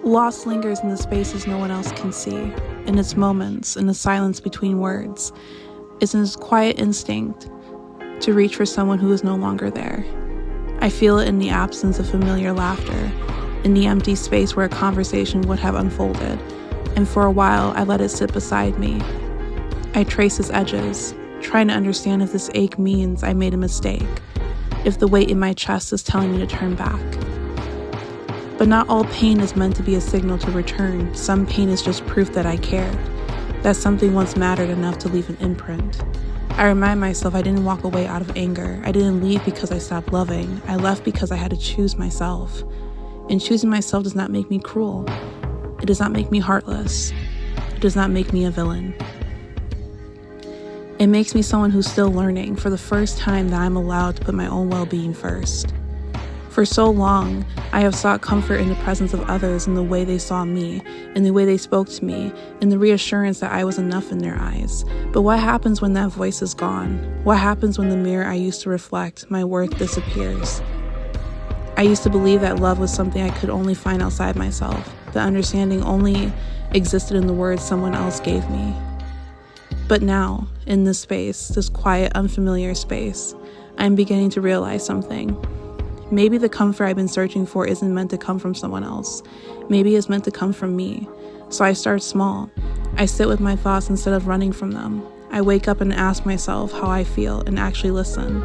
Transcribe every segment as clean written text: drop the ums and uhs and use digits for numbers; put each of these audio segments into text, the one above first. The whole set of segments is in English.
Loss lingers in the spaces no one else can see, in its moments, in the silence between words. It's in its quiet instinct to reach for someone who is no longer there. I feel it in the absence of familiar laughter, in the empty space where a conversation would have unfolded, and for a while I let it sit beside me. I trace its edges, trying to understand if this ache means I made a mistake, if the weight in my chest is telling me to turn back. But not all pain is meant to be a signal to return. Some pain is just proof that I cared, that something once mattered enough to leave an imprint. I remind myself I didn't walk away out of anger. I didn't leave because I stopped loving. I left because I had to choose myself. And choosing myself does not make me cruel. It does not make me heartless. It does not make me a villain. It makes me someone who's still learning for the first time that I'm allowed to put my own well-being first. For so long, I have sought comfort in the presence of others, in the way they saw me, in the way they spoke to me, in the reassurance that I was enough in their eyes. But what happens when that voice is gone? What happens when the mirror I used to reflect my worth disappears? I used to believe that love was something I could only find outside myself, that understanding only existed in the words someone else gave me. But now, in this space, this quiet, unfamiliar space, I'm beginning to realize something. Maybe the comfort I've been searching for isn't meant to come from someone else. Maybe it's meant to come from me. So I start small. I sit with my thoughts instead of running from them. I wake up and ask myself how I feel and actually listen.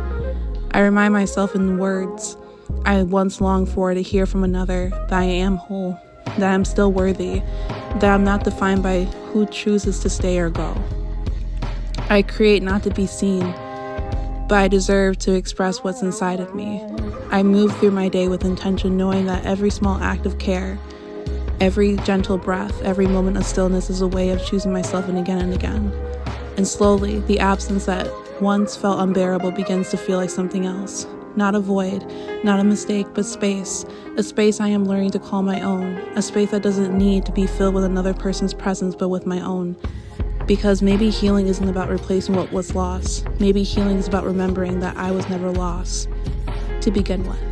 I remind myself in the words I once longed for to hear from another that I am whole, that I'm still worthy, that I'm not defined by who chooses to stay or go. I create not to be seen, but I deserve to express what's inside of me. I move through my day with intention, knowing that every small act of care, every gentle breath, every moment of stillness is a way of choosing myself and again. And slowly, the absence that once felt unbearable begins to feel like something else. Not a void, not a mistake, but space. A space I am learning to call my own. A space that doesn't need to be filled with another person's presence, but with my own. Because maybe healing isn't about replacing what was lost. Maybe healing is about remembering that I was never lost to begin with.